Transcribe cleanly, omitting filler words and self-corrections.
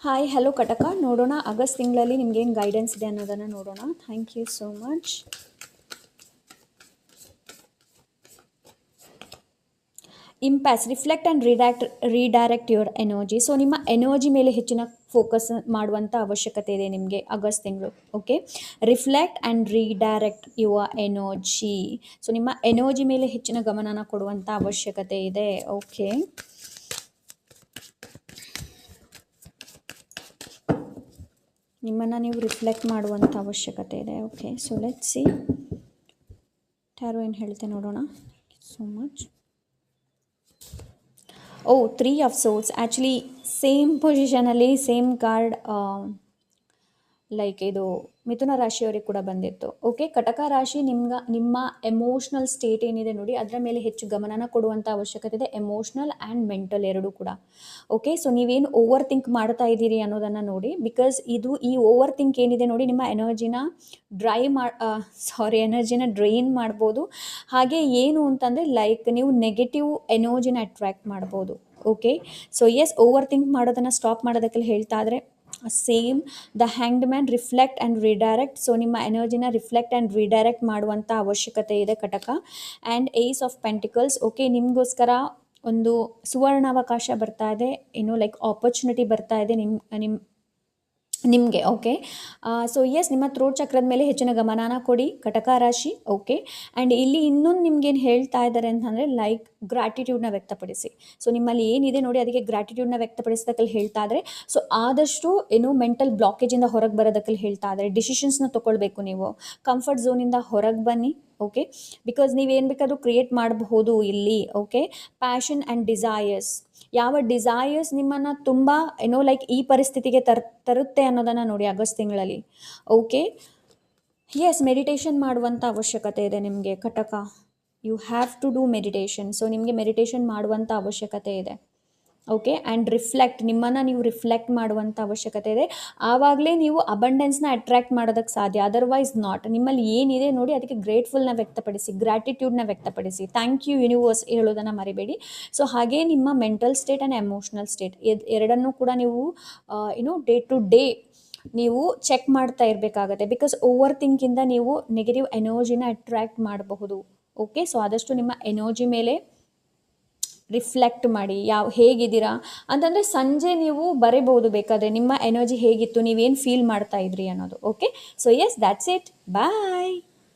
Hi hello ಕಟಕ ನೋಡೋಣ August ತಿಂಗಳಲ್ಲಿ ನಿಮ್ಗೇನು ಗೈಡೆನ್ಸ್ ಇದೆ ಅನ್ನೋದನ್ನು ನೋಡೋಣ. Thank you so much. ಇಂಪ್ಯಾಸ್ reflect and redirect your energy. So ನಿಮ್ಮ ಎನರ್ಜಿ ಮೇಲೆ ಹೆಚ್ಚಿನ ಫೋಕಸ್ ಮಾಡುವಂಥ ಅವಶ್ಯಕತೆ ಇದೆ ನಿಮಗೆ ಆಗಸ್ಟ್ ತಿಂಗಳು. Okay, reflect and redirect your energy. So ನಿಮ್ಮ ಎನರ್ಜಿ ಮೇಲೆ ಹೆಚ್ಚಿನ ಗಮನನ ಕೊಡುವಂಥ ಅವಶ್ಯಕತೆ ಇದೆ. ಓಕೆ, ನಿಮ್ಮನ್ನು ನೀವು ರಿಫ್ಲೆಕ್ಟ್ ಮಾಡುವಂಥ ಅವಶ್ಯಕತೆ ಇದೆ. Okay, so let's see tarot ಏನು ಹೇಳ್ತೆ ನೋಡೋಣ. So much. Oh 3 of source. Actually same ಪೊಸಿಷನಲ್ಲಿ ಸೇಮ್ ಕಾರ್ಡ್ ಲೈಕ್ ಇದು ಮಿಥುನ ರಾಶಿಯವರಿಗೆ ಕೂಡ ಬಂದಿತ್ತು. ಓಕೆ, ಕಟಕ ರಾಶಿ ನಿಮ್ಮ ಎಮೋಷ್ನಲ್ ಸ್ಟೇಟ್ ಏನಿದೆ ನೋಡಿ, ಅದರ ಮೇಲೆ ಹೆಚ್ಚು ಗಮನನ ಕೊಡುವಂಥ ಅವಶ್ಯಕತೆ ಇದೆ. ಎಮೋಷ್ನಲ್ ಆ್ಯಂಡ್ ಮೆಂಟಲ್ ಎರಡೂ ಕೂಡ. ಓಕೆ, ಸೊ ನೀವೇನು ಓವರ್ ಥಿಂಕ್ ಮಾಡ್ತಾ ಇದ್ದೀರಿ ಅನ್ನೋದನ್ನು ನೋಡಿ. ಬಿಕಾಸ್ ಈ ಓವರ್ ಥಿಂಕ್ ಏನಿದೆ ನೋಡಿ, ನಿಮ್ಮ ಎನರ್ಜಿನ ಎನರ್ಜಿನ ಡ್ರೈನ್ ಮಾಡ್ಬೋದು. ಹಾಗೆ ಏನು ಅಂತಂದರೆ ಲೈಕ್ ನೀವು ನೆಗೆಟಿವ್ ಎನರ್ಜಿನ ಅಟ್ರ್ಯಾಕ್ಟ್ ಮಾಡ್ಬೋದು. Okay, so yes, overthink ಮಾಡೋದನ್ನು ಸ್ಟಾಪ್ ಮಾಡೋದಕ್ಕೆಲ್ಲ ಹೇಳ್ತಾ ಇದ್ರೆ same the hanged man reflect and redirect. So ನಿಮ್ಮ ಎನರ್ಜಿನ ರಿಫ್ಲೆಕ್ಟ್ ಆ್ಯಂಡ್ ರಿಡೈರೆಕ್ಟ್ ಮಾಡುವಂಥ ಅವಶ್ಯಕತೆ ಇದೆ ಕಟಕ. And ace of pentacles. Okay, ನಿಮಗೋಸ್ಕರ ಒಂದು ಸುವರ್ಣಾವಕಾಶ ಬರ್ತಾ ಇದೆ, ಲೈಕ್ ಆಪರ್ಚುನಿಟಿ ಬರ್ತಾ ಇದೆ ನಿಮಗೆ. ಓಕೆ, ಸೊ ಎಸ್, ನಿಮ್ಮ ಥ್ರೋಟ್ ಚಕ್ರದ ಮೇಲೆ ಹೆಚ್ಚಿನ ಗಮನನ ಕೊಡಿ ಕಟಕ ರಾಶಿ. ಓಕೆ, ಆ್ಯಂಡ್ ಇಲ್ಲಿ ಇನ್ನೊಂದು ನಿಮ್ಗೇನು ಹೇಳ್ತಾ ಇದ್ದಾರೆ ಅಂತಂದರೆ ಲೈಕ್ ಗ್ರ್ಯಾಟಿಟ್ಯೂಡ್ನ ವ್ಯಕ್ತಪಡಿಸಿ. ಸೊ ನಿಮ್ಮಲ್ಲಿ ಏನಿದೆ ನೋಡಿ ಅದಕ್ಕೆ ಗ್ರ್ಯಾಟಿಟ್ಯೂಡ್ನ ವ್ಯಕ್ತಪಡಿಸೋದಕ್ಕಲ್ಲಿ ಹೇಳ್ತಾ ಇದ್ದಾರೆ. ಸೊ ಆದಷ್ಟು ಮೆಂಟಲ್ ಬ್ಲಾಕೇಜಿಂದ ಹೊರಗೆ ಬರೋದಕ್ಕಲ್ಲಿ ಹೇಳ್ತಾ ಇದ್ದಾರೆ. ಡಿಸಿಷನ್ಸ್ನ ತೊಗೊಳ್ಬೇಕು ನೀವು. ಕಂಫರ್ಟ್ ಝೋನಿಂದ ಹೊರಗೆ ಬನ್ನಿ. ಓಕೆ, ಬಿಕಾಸ್ ನೀವೇನು ಬೇಕಾದರೂ ಕ್ರಿಯೇಟ್ ಮಾಡಬಹುದು ಇಲ್ಲಿ. Okay, passion and desires. ಯಾವ ಡಿಸೈರ್ಸ್ ನಿಮ್ಮನ್ನು ತುಂಬ ಲೈಕ್ ಈ ಪರಿಸ್ಥಿತಿಗೆ ತರುತ್ತೆ ಅನ್ನೋದನ್ನು ನೋಡಿ ಆಗಸ್ಟ್ ತಿಂಗಳಲ್ಲಿ. ಓಕೆ, ಎಸ್, ಮೆಡಿಟೇಷನ್ ಮಾಡುವಂಥ ಅವಶ್ಯಕತೆ ಇದೆ ನಿಮಗೆ ಕಟಕ. You have to do meditation. So ನಿಮಗೆ ಮೆಡಿಟೇಷನ್ ಮಾಡುವಂಥ ಅವಶ್ಯಕತೆ ಇದೆ. ಓಕೆ, ಆ್ಯಂಡ್ ನಿಮ್ಮನ್ನು ನೀವು ರಿಫ್ಲೆಕ್ಟ್ ಮಾಡುವಂಥ ಅವಶ್ಯಕತೆ ಇದೆ. ಆವಾಗಲೇ ನೀವು ಅಬಂಡೆನ್ಸ್ನ ಅಟ್ರ್ಯಾಕ್ಟ್ ಮಾಡೋದಕ್ಕೆ ಸಾಧ್ಯ, ಅದರ್ವೈಸ್ ನಾಟ್. ನಿಮ್ಮಲ್ಲಿ ಏನಿದೆ ನೋಡಿ ಅದಕ್ಕೆ ಗ್ರೇಟ್ಫುಲ್ನ ವ್ಯಕ್ತಪಡಿಸಿ, ಗ್ರ್ಯಾಟಿಟ್ಯೂಡ್ನ ವ್ಯಕ್ತಪಡಿಸಿ, ಥ್ಯಾಂಕ್ ಯು ಯೂನಿವರ್ಸ್ ಹೇಳೋದನ್ನು ಮರಿಬೇಡಿ. ಸೊ ಹಾಗೇ ನಿಮ್ಮ mental state and emotional state ಎರಡನ್ನೂ ಕೂಡ ನೀವು ಡೇ ಟು ಡೇ ನೀವು ಚೆಕ್ ಮಾಡ್ತಾ ಇರಬೇಕಾಗತ್ತೆ. ಬಿಕಾಸ್ ಓವರ್ ಥಿಂಕಿಂದ ನೀವು ನೆಗೆಟಿವ್ ಎನರ್ಜಿನ ಅಟ್ರ್ಯಾಕ್ಟ್ ಮಾಡಬಹುದು. ಓಕೆ, ಸೊ ಆದಷ್ಟು ನಿಮ್ಮ ಎನರ್ಜಿ ಮೇಲೆ ರಿಫ್ಲೆಕ್ಟ್ ಮಾಡಿ. ಹೇಗಿದ್ದೀರಾ ಅಂತಂದರೆ ಸಂಜೆ ನೀವು ಬರೀಬಹುದು ಬೇಕಾದರೆ ನಿಮ್ಮ ಎನರ್ಜಿ ಹೇಗಿತ್ತು, ನೀವೇನು ಫೀಲ್ ಮಾಡ್ತಾ ಇದ್ರಿ ಅನ್ನೋದು. Okay, so yes, that's it. Bye.